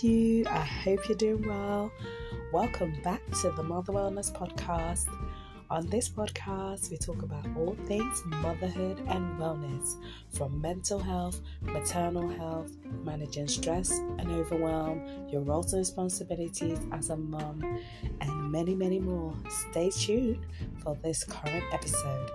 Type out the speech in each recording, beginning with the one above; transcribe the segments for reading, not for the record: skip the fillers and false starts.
you? I hope you're doing well. Welcome back to the Mother Wellness Podcast. On this podcast, we talk about all things motherhood and wellness, from mental health, maternal health, managing stress and overwhelm, your roles and responsibilities as a mom, and many, many more. Stay tuned for this current episode.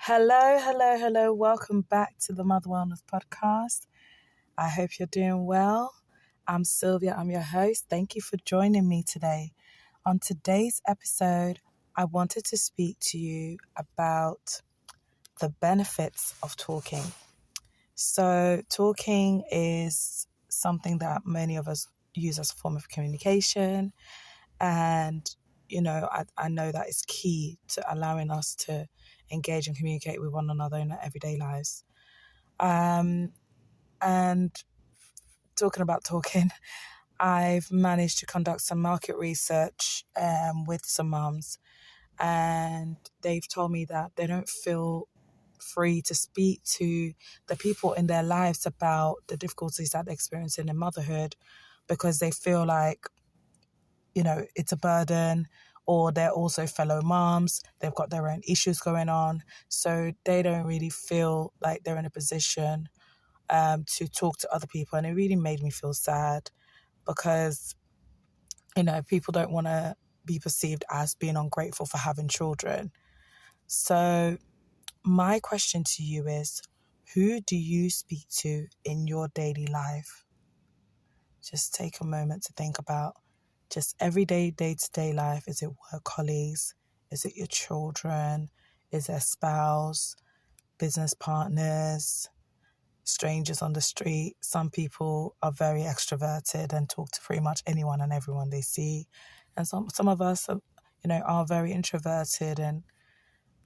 Hello. Welcome back to the Mother Wellness Podcast. I hope you're doing well. I'm Sylvia, I'm your host. Thank you for joining me today. On today's episode, I wanted to speak to you about the benefits of talking. So talking is something that many of us use as a form of communication. And, I know that is key to allowing us to engage and communicate with one another in our everyday lives. And talking about talking, I've managed to conduct some market research with some mums, and they've told me that they don't feel free to speak to the people in their lives about the difficulties that they're experiencing in motherhood because they feel like, it's a burden, or they're also fellow moms. They've got their own issues going on. So they don't really feel like they're in a position to talk to other people. And it really made me feel sad because, people don't want to be perceived as being ungrateful for having children. So my question to you is, who do you speak to in your daily life? Just take a moment to think about just everyday, day-to-day life. Is it work colleagues? Is it your children? Is it a spouse? Business partners? Strangers on the street? Some people are very extroverted and talk to pretty much anyone and everyone they see. And some of us are very introverted and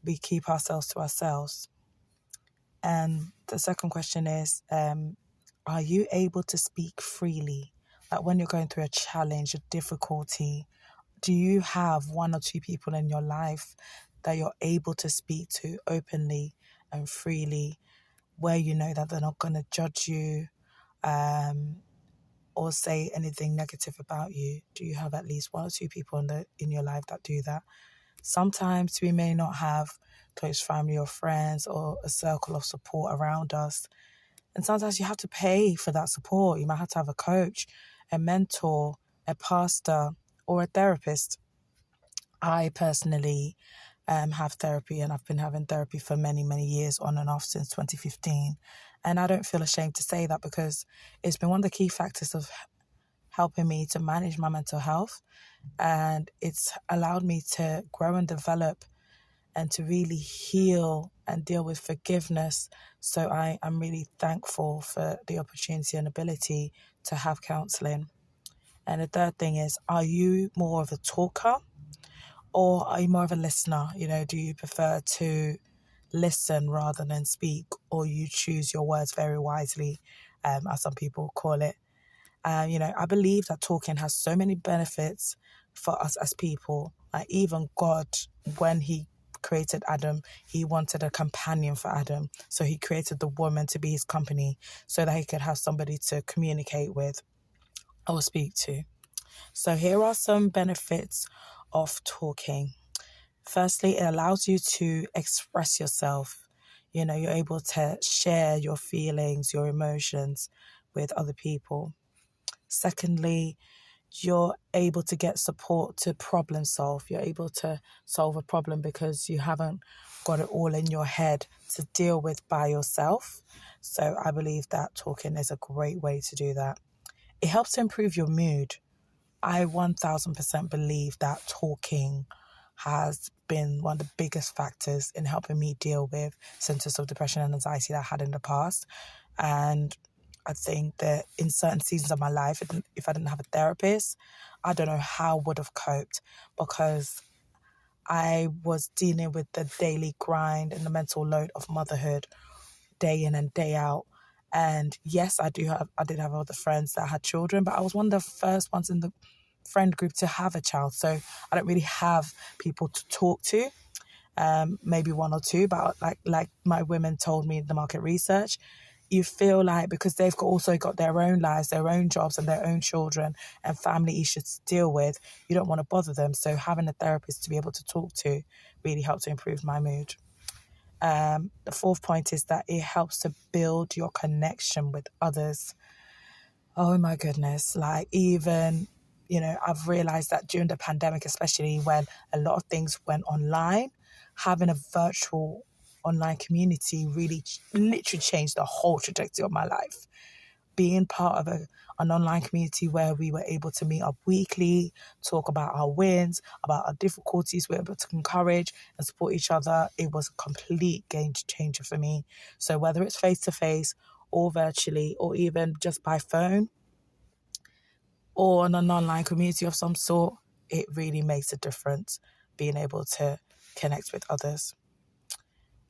we keep ourselves to ourselves. And the second question is, are you able to speak freely? Like when you're going through a challenge, a difficulty, do you have one or two people in your life that you're able to speak to openly and freely, where you know that they're not going to judge you or say anything negative about you? Do you have at least one or two people in your life that do that? Sometimes we may not have close family or friends or a circle of support around us. And sometimes you have to pay for that support. You might have to have a coach, a mentor, a pastor, or a therapist. I personally have therapy, and I've been having therapy for many, many years, on and off since 2015. And I don't feel ashamed to say that because it's been one of the key factors of helping me to manage my mental health. And it's allowed me to grow and develop and to really heal and deal with forgiveness. So I'm really thankful for the opportunity and ability to have counselling. And the third thing is, are you more of a talker or are you more of a listener? Do you prefer to listen rather than speak, or you choose your words very wisely, as some people call it? I believe that talking has so many benefits for us as people. Like even God, when he created Adam, he wanted a companion for Adam. So he created the woman to be his company so that he could have somebody to communicate with or speak to. So here are some benefits of talking. Firstly, it allows you to express yourself. You're able to share your feelings, your emotions with other people. Secondly, you're able to get support to problem solve. You're able to solve a problem because you haven't got it all in your head to deal with by yourself. So I believe that talking is a great way to do that. It helps to improve your mood. I 1000% believe that talking has been one of the biggest factors in helping me deal with symptoms of depression and anxiety that I had in the past. And I think that in certain seasons of my life, if I didn't have a therapist, I don't know how I would have coped, because I was dealing with the daily grind and the mental load of motherhood day in and day out. And yes, I did have other friends that had children, but I was one of the first ones in the friend group to have a child. So I don't really have people to talk to. maybe one or two, but like my women told me in the market research, you feel like because they've also got their own lives, their own jobs and their own children and family issues to deal with, you don't want to bother them. So having a therapist to be able to talk to really helped to improve my mood. The fourth point is that it helps to build your connection with others. Oh my goodness. Like even, I've realized that during the pandemic, especially when a lot of things went online, having a virtual online community really literally changed the whole trajectory of my life. Being part of an online community where we were able to meet up weekly, talk about our wins, about our difficulties, we were able to encourage and support each other. It was a complete game changer for me. So whether it's face to face or virtually or even just by phone or in an online community of some sort, it really makes a difference being able to connect with others.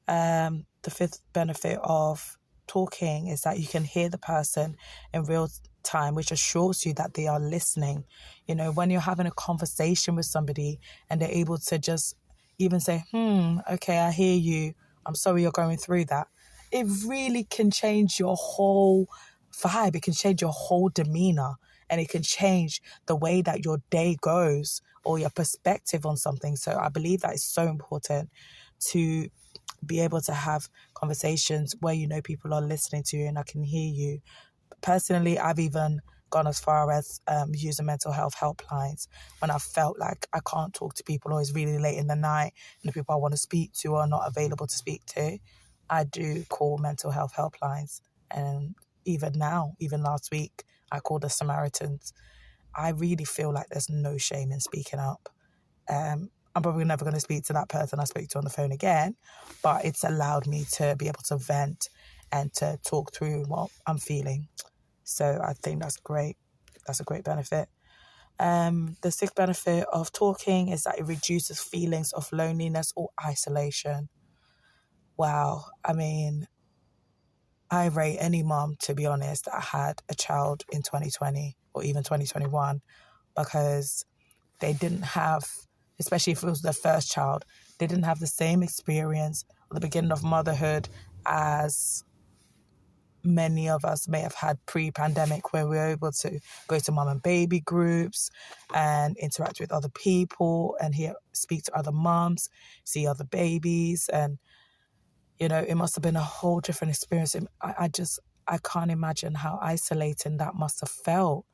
The fifth benefit of talking is that you can hear the person in real time, which assures you that they are listening. When you're having a conversation with somebody and they're able to just even say, okay, I hear you. I'm sorry you're going through that. It really can change your whole vibe. It can change your whole demeanor, and it can change the way that your day goes or your perspective on something. So I believe that is so important to be able to have conversations where people are listening to you and I can hear you. Personally, I've even gone as far as using mental health helplines when I felt like I can't talk to people or it's really late in the night and the people I want to speak to are not available to speak to. I do call mental health helplines. And even now, even last week, I called the Samaritans. I really feel like there's no shame in speaking up. I'm probably never going to speak to that person I spoke to on the phone again, but it's allowed me to be able to vent and to talk through what I'm feeling. So I think that's great. That's a great benefit. The sixth benefit of talking is that it reduces feelings of loneliness or isolation. Wow. I mean, I rate any mom, to be honest, that had a child in 2020 or even 2021 because they didn't have, especially if it was their first child, they didn't have the same experience at the beginning of motherhood as many of us may have had pre-pandemic, where we were able to go to mum and baby groups and interact with other people and speak to other mums, see other babies. And, it must have been a whole different experience. I can't imagine how isolating that must have felt.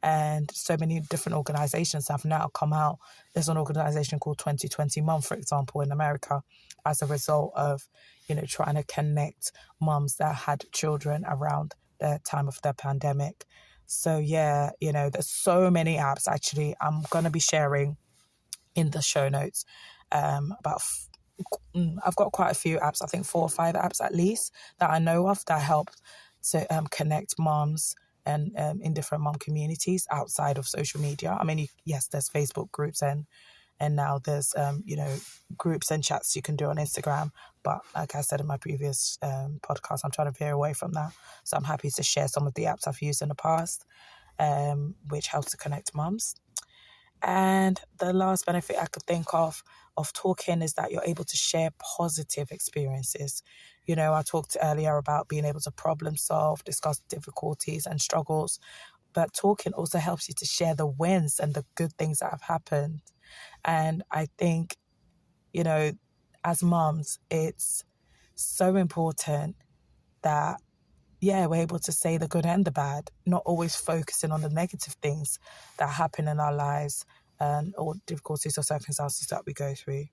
And so many different organizations have now come out. There's an organization called 2020 Mum, for example, in America, as a result of, trying to connect mums that had children around the time of the pandemic. So, yeah, there's so many apps, actually. I'm going to be sharing in the show notes I've got quite a few apps, I think 4 or 5 apps at least, that I know of that help to connect moms and in different mom communities outside of social media. I mean, yes, there's Facebook groups and now there's, groups and chats you can do on Instagram. But like I said in my previous podcast, I'm trying to veer away from that. So I'm happy to share some of the apps I've used in the past, which helps to connect moms. And the last benefit I could think of talking is that you're able to share positive experiences. I talked earlier about being able to problem solve, discuss difficulties and struggles, but talking also helps you to share the wins and the good things that have happened. And I think, as moms, it's so important that, we're able to say the good and the bad, not always focusing on the negative things that happen in our lives or difficulties or circumstances that we go through.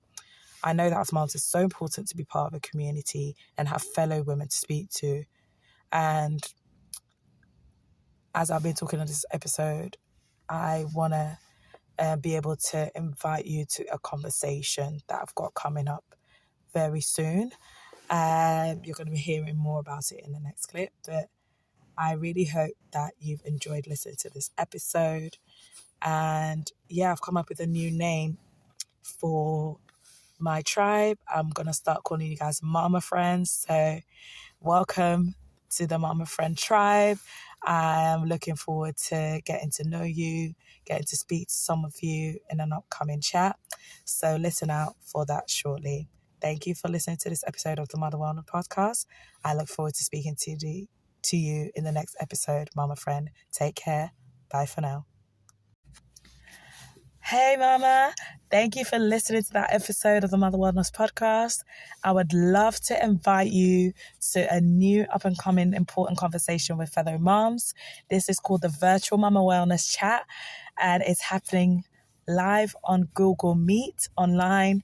I know that as moms, it's so important to be part of a community and have fellow women to speak to. And as I've been talking on this episode, I want to be able to invite you to a conversation that I've got coming up very soon. You're going to be hearing more about it in the next clip, but I really hope that you've enjoyed listening to this episode. And I've come up with a new name for my tribe. I'm going to start calling you guys Mama Friends. So welcome to the Mama Friend tribe. I'm looking forward to getting to know you, getting to speak to some of you in an upcoming chat. So listen out for that shortly. Thank you for listening to this episode of the Mother Wellness Podcast. I look forward to speaking to you in the next episode, Mama friend. Take care. Bye for now. Hey, Mama. Thank you for listening to that episode of the Mother Wellness Podcast. I would love to invite you to a new up-and-coming important conversation with fellow moms. This is called the Virtual Mama Wellness Chat, and it's happening live on Google Meet online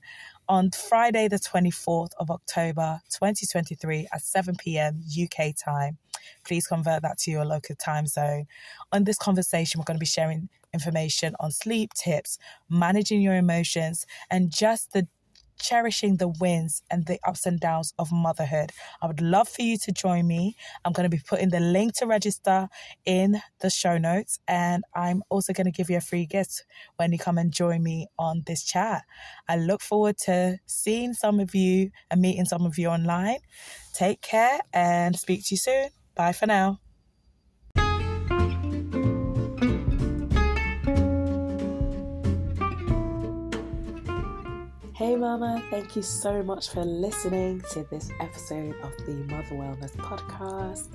on Friday, the 24th of October, 2023 at 7 p.m. UK time. Please convert that to your local time zone. On this conversation, we're going to be sharing information on sleep tips, managing your emotions, and just cherishing the wins and the ups and downs of motherhood. I would love for you to join me. I'm going to be putting the link to register in the show notes, and I'm also going to give you a free gift when you come and join me on this chat. I look forward to seeing some of you and meeting some of you online. Take care and speak to you soon. Bye for now. Hey Mama, thank you so much for listening to this episode of the Mother Wellness Podcast.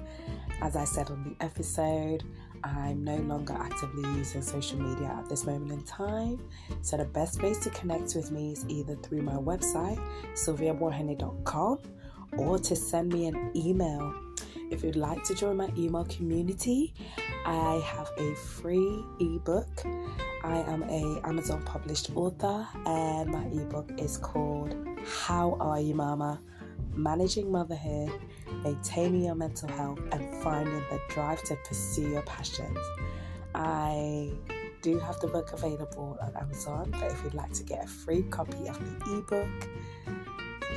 As I said on the episode, I'm no longer actively using social media at this moment in time. So the best way to connect with me is either through my website, sylviaborhene.com, or to send me an email. If you'd like to join my email community, I have a free ebook. I am an Amazon published author, and my ebook is called How Are You Mama? Managing Motherhood, Maintaining Your Mental Health, and Finding the Drive to Pursue Your Passions. I do have the book available on Amazon, but if you'd like to get a free copy of the ebook,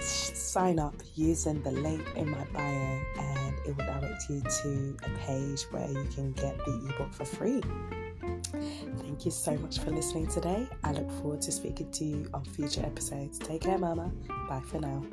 sign up using the link in my bio, and it will direct you to a page where you can get the ebook for free. Thank you so much for listening today. I look forward to speaking to you on future episodes. Take care, Mama. Bye for now.